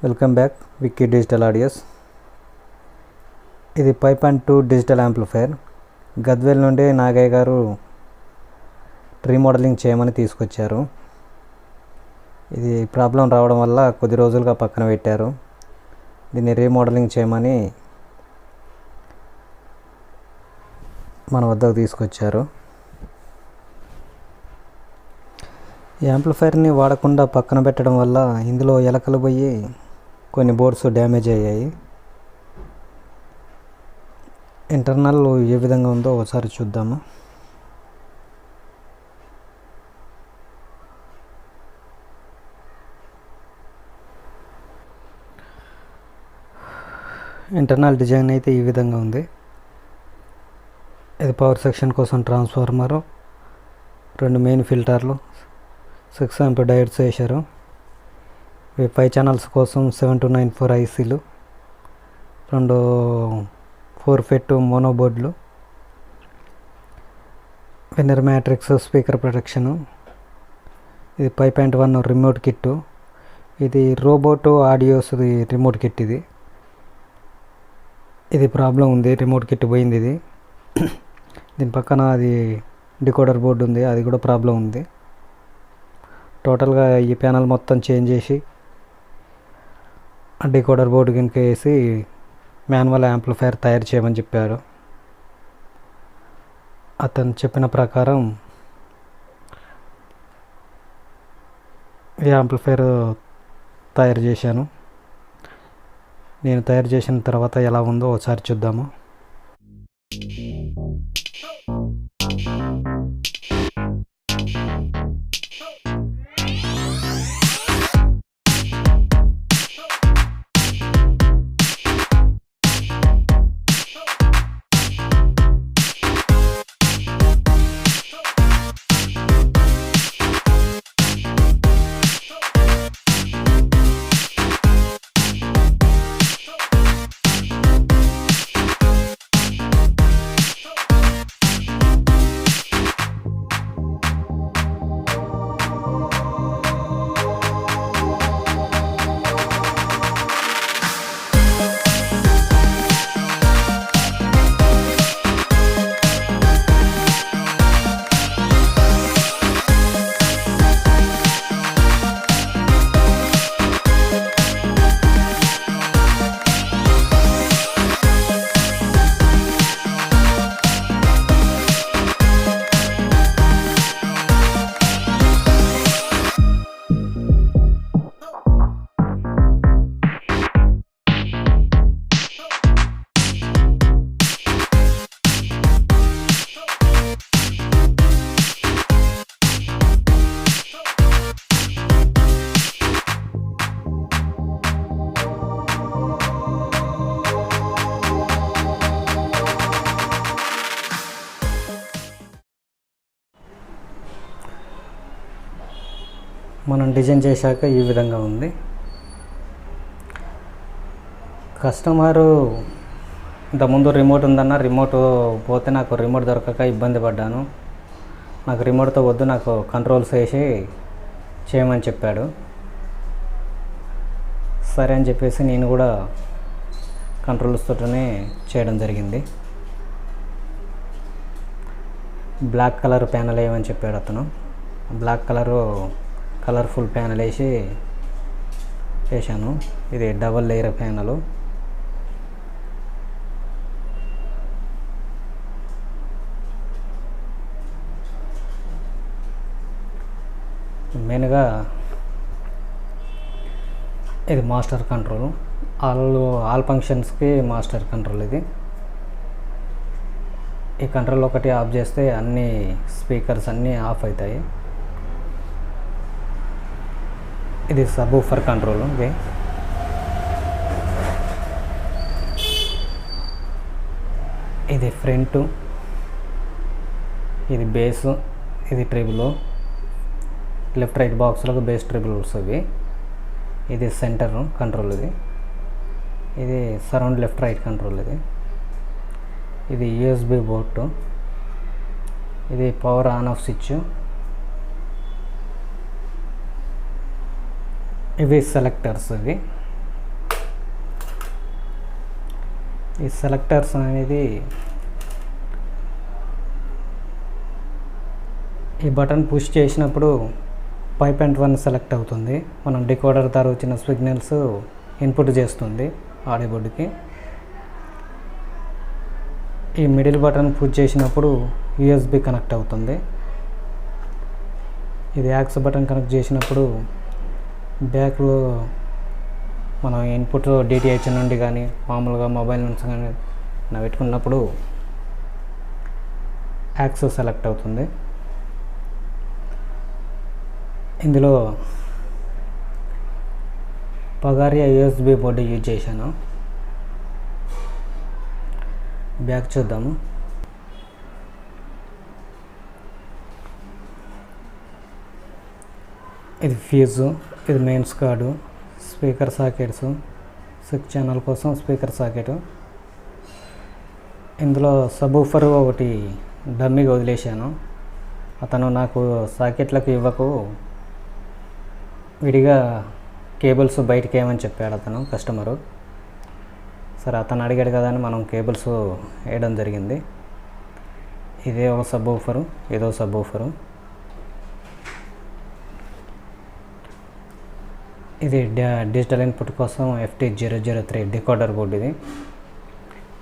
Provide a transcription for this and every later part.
Welcome back Vicky digital audios. ఇది 5.2 digital amplifier. Gadwal నుండి నాగయ్య గారు రీమోడలింగ్ చేయమని తీసుకొచ్చారు. ఇది ప్రాబ్లం రావడం వల్ల కొద్ది రోజులుగా పక్కన పెట్టారు. దీన్ని రీమోడలింగ్ చేయమని మన వద్దకు తీసుకొచ్చారు. ఈ యాంప్లిఫైయర్ని వాడకుండా పక్కన పెట్టడం వల్ల ఇందులో ఎలకలు పోయి కొన్ని బోర్డ్స్ డ్యామేజ్ అయ్యాయి. ఇంటర్నల్ ఏ విధంగా ఉందో ఒకసారి చూద్దాము. ఇంటర్నల్ డిజైన్ అయితే ఈ విధంగా ఉంది. ఇది పవర్ సెక్షన్ కోసం ట్రాన్స్ఫార్మరు, 2 మెయిన్ ఫిల్టర్లు, 6 amp డయోడ్స్ వేశారు. 5 ఛానల్స్ కోసం 7294 ఐసీలు, 2 4-FET మోనో బోర్డులు, విన్నర్ మ్యాట్రిక్స్, స్పీకర్ ప్రొటెక్షను. ఇది 5.1 రిమోట్ కిట్టు. ఇది రోబోట్ ఆడియోస్ రిమోట్ కిట్. ఇది ప్రాబ్లం ఉంది, రిమోట్ కిట్ పోయింది. ఇది దీని పక్కన అది డికోడర్ బోర్డు ఉంది, అది కూడా ప్రాబ్లం ఉంది. టోటల్గా ఈ ప్యానల్ మొత్తం చేంజ్ చేసి డికోడర్ బోర్డు కనుక వేసి మాన్యువల్ యాంప్లిఫైయర్ తయారు చేయమని చెప్పారు. అతను చెప్పిన ప్రకారం ఈ యాంప్లిఫైయర్ తయారు చేశాను. నేను తయారు చేసిన తర్వాత ఎలా ఉందో ఒకసారి చూద్దాము. మనం డిజైన్ చేశాక ఈ విధంగా ఉంది. కస్టమరు ఇంతకుముందు రిమోట్ ఉందన్న, రిమోట్ పోతే నాకు రిమోట్ దొరకక ఇబ్బంది పడ్డాను, నాకు రిమోట్తో వద్దు, నాకు కంట్రోల్స్ వేసి చేయమని చెప్పాడు. సరే అని చెప్పేసి నేను కూడా కంట్రోల్స్ తోటనే చేయడం జరిగింది. బ్లాక్ కలర్ ప్యానల్ వేయమని చెప్పాడు అతను. బ్లాక్ కలర్ఫుల్ ప్యానల్ వేసాను. ఇది డబల్ లేయర్ ప్యానలు. మెయిన్గా ఇది మాస్టర్ కంట్రోల్, ఆల్ ఫంక్షన్స్కి మాస్టర్ కంట్రోల్. ఈ కంట్రోల్ ఒకటి ఆఫ్ చేస్తే అన్ని స్పీకర్స్ అన్నీ ఆఫ్ అవుతాయి. ఇది సబ్-వూఫర్ కంట్రోల్. ఇది ఫ్రంట్, ఇది బేస్, ఇది ట్రిబుల్, లెఫ్ట్ రైట్ బాక్స్లకు బేస్ ట్రిబుల్స్ ఇవి. ఇది సెంటర్ కంట్రోల్. ఇది సరౌండ్ లెఫ్ట్ రైట్ కంట్రోల్. ఇది యూఎస్బి పోర్టు, ఇది పవర్ ఆన్ ఆఫ్ స్విచ్, ఇవి సెలెక్టర్స్. ఇవి ఈ సెలెక్టర్స్ అనేది ఈ బటన్ పుష్ చేసినప్పుడు 5.1 సెలెక్ట్ అవుతుంది. మనం డికోడర్ ద్వారా వచ్చిన సిగ్నల్స్ ఇన్పుట్ చేస్తుంది ఆడియో బోర్డుకి. ఈ మిడిల్ బటన్ పుష్ చేసినప్పుడు USB కనెక్ట్ అవుతుంది. ఇది యాక్స్ బటన్ కనెక్ట్ చేసినప్పుడు బ్యాక్లో మనం ఇన్పుట్ DTH నుండి కానీ మామూలుగా మొబైల్ నుంచి కానీ పెట్టుకున్నప్పుడు యాక్స్ సెలెక్ట్ అవుతుంది. ఇందులో పగారియా USB బోర్డు యూజ్ చేశాను. బ్యాక్ చూద్దాము. ఇది ఫ్యూజు, ఇది mains card, speaker sockets, 6 channel కోసం స్పీకర్ సాకెట్. ఇందులో సబూఫర్ ఒకటి డమ్మీగా వదిలేశాను. అతను నాకు సాకెట్లకు ఇవ్వకు, విడిగా కేబుల్స్ బయటికి ఏమని చెప్పాడు అతను కస్టమరు. సరే అతను అడిగాడు కదా అని మనం కేబుల్స్ వేయడం జరిగింది. ఇదే ఒక సబూఫరు, ఇదో సబూఫరు. ఇది డిజిటల్ ఇన్పుట్ కోసం FT003 డికోడర్ బోర్డు.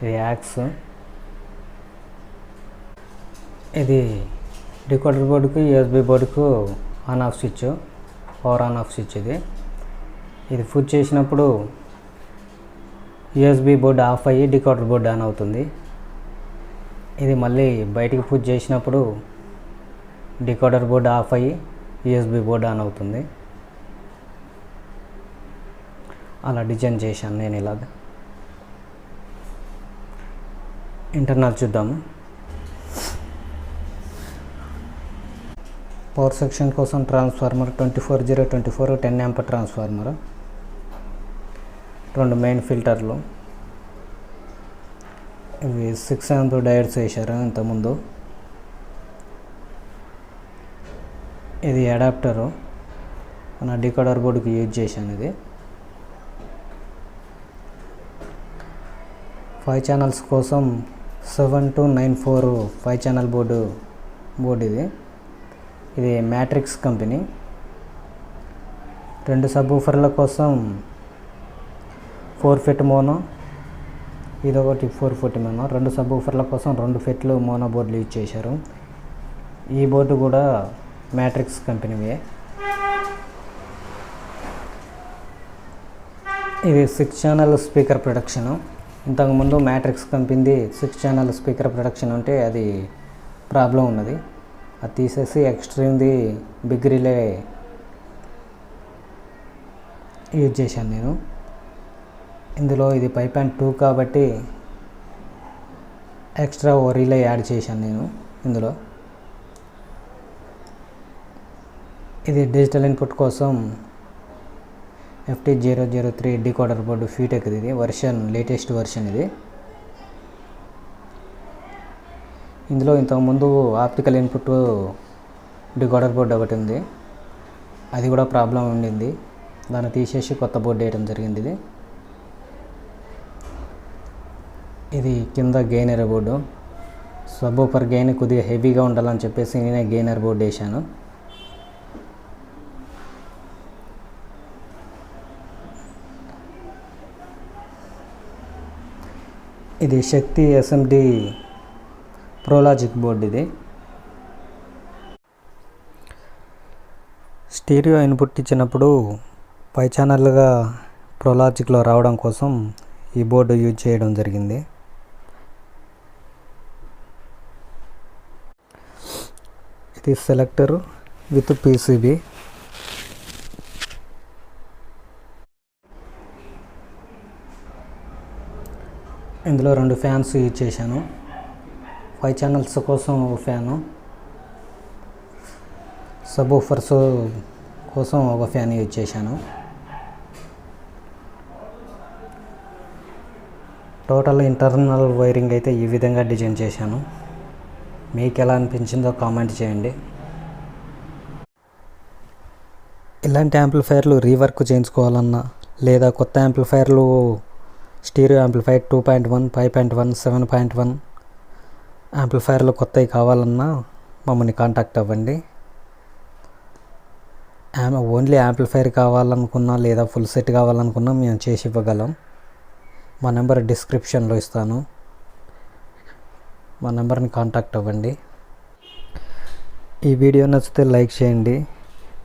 ఇది యాక్స్. ఇది డికోడర్ బోర్డుకు USB బోర్డుకు on off switch, power on off switch. ఇది పుష్ చేసినప్పుడు USB బోర్డు ఆఫ్ అయ్యి డికోడర్ బోర్డు ఆన్ అవుతుంది. ఇది మళ్ళీ బయటికి పుష్ చేసినప్పుడు డికోడర్ బోర్డు ఆఫ్ అయ్యి USB బోర్డు ఆన్ అవుతుంది. అలా డిజైన్ చేశాను నేను. ఇలాగ ఇంటర్నల్ చూద్దాము. పవర్ సెక్షన్ కోసం ట్రాన్స్ఫార్మర్ 24024 10 ఆంప్ ట్రాన్స్ఫార్మర్, 2 మెయిన్ ఫిల్టర్లు, ఇవి 6 ఆంప్ డయోడ్స్ వేశారు ఇంతకుముందు. ఇది అడాప్టరు, నా డికోడర్ బోర్డుకి యూజ్ చేశాను. ఇది 5 ఛానల్స్ కోసం 7294 5 ఛానల్ బోర్డు. ఇది మ్యాట్రిక్స్ కంపెనీ. 2 సబూఫర్ల కోసం 4 ఫెట్ మోనో, ఇదొకటి 4 ఫెట్ మోనో. 2 సబూఫర్ల కోసం 2 ఫెట్లు మోనో బోర్డులు యూజ్ చేశారు. ఈ బోర్డు కూడా మ్యాట్రిక్స్ కంపెనీవే. ఇది 6 ఛానల్ స్పీకర్ ప్రొడక్షన్. ఇంతకుముందు మ్యాట్రిక్స్ కంపెనీది 6 ఛానల్ స్పీకర్ ప్రొడక్షన్ ఉంటే అది ప్రాబ్లం ఉన్నది. అది తీసేసి ఎక్స్ట్రీమ్ది బిగ్ రిలే యూజ్ చేశాను నేను. ఇందులో ఇది 5.2 కాబట్టి ఎక్స్ట్రా ఓ రిలే యాడ్ చేశాను నేను ఇందులో. ఇది డిజిటల్ ఇన్పుట్ కోసం FT003 డికోడర్ బోర్డు ఫీటెక్. ఇది వర్షన్, లేటెస్ట్ వర్షన్. ఇది ఇందులో ఇంతకుముందు ఆప్టికల్ ఇన్పుట్ డికోడర్ బోర్డు ఒకటి ఉంది, అది కూడా ప్రాబ్లం ఉండింది. దాన్ని తీసేసి కొత్త బోర్డు వేయడం జరిగింది. ఇది కింద గెయినర్ బోర్డు. సబూఫర్ గెయిన్ కొద్దిగా హెవీగా ఉండాలని చెప్పేసి నేనే గెయినర్ బోర్డు వేసాను. ఇది శక్తి SMD ప్రోలాజిక్ బోర్డు. ఇది స్టీరియో ఇన్పుట్ ఇచ్చినప్పుడు 5 ఛానల్గా ప్రోలాజిక్లో రావడం కోసం ఈ బోర్డు యూజ్ చేయడం జరిగింది. ఇది సెలెక్టర్ విత్ PCB. ఇందులో 2 ఫ్యాన్స్ యూజ్ చేశాను. 5 ఛానల్స్ కోసం ఒక ఫ్యాను, సబూఫర్స్ కోసం ఒక ఫ్యాన్ యూజ్ చేశాను. టోటల్ ఇంటర్నల్ వైరింగ్ అయితే ఈ విధంగా డిజైన్ చేశాను. మీకు ఎలా అనిపించిందో కామెంట్ చేయండి. ఇలాంటి యాంప్లిఫైర్లు రీవర్క్ చేయించుకోవాలన్నా లేదా కొత్త యాంప్లిఫైర్లు స్టీరియో యాంప్లిఫైర్ 2.1, 5.1, 7.1 యాంప్లిఫైర్లు కొత్తవి కావాలన్నా మమ్మల్ని కాంటాక్ట్ అవ్వండి. ఓన్లీ యాంప్లిఫైర్ కావాలనుకున్నా లేదా ఫుల్ సెట్ కావాలనుకున్నా మేము చేసి ఇవ్వగలం. మా నెంబర్ డిస్క్రిప్షన్లో ఇస్తాను, మా నెంబర్ని కాంటాక్ట్ అవ్వండి. ఈ వీడియో నచ్చితే లైక్ చేయండి,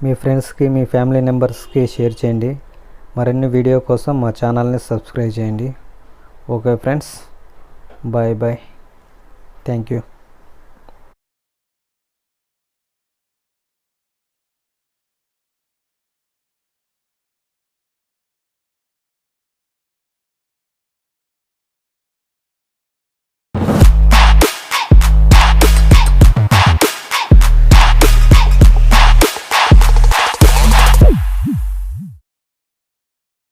మీ ఫ్రెండ్స్కి మీ ఫ్యామిలీ మెంబర్స్కి షేర్ చేయండి. మరిన్ని వీడియో కోసం మా ఛానల్ని సబ్స్క్రైబ్ చేయండి. Okay friends, bye bye, thank you.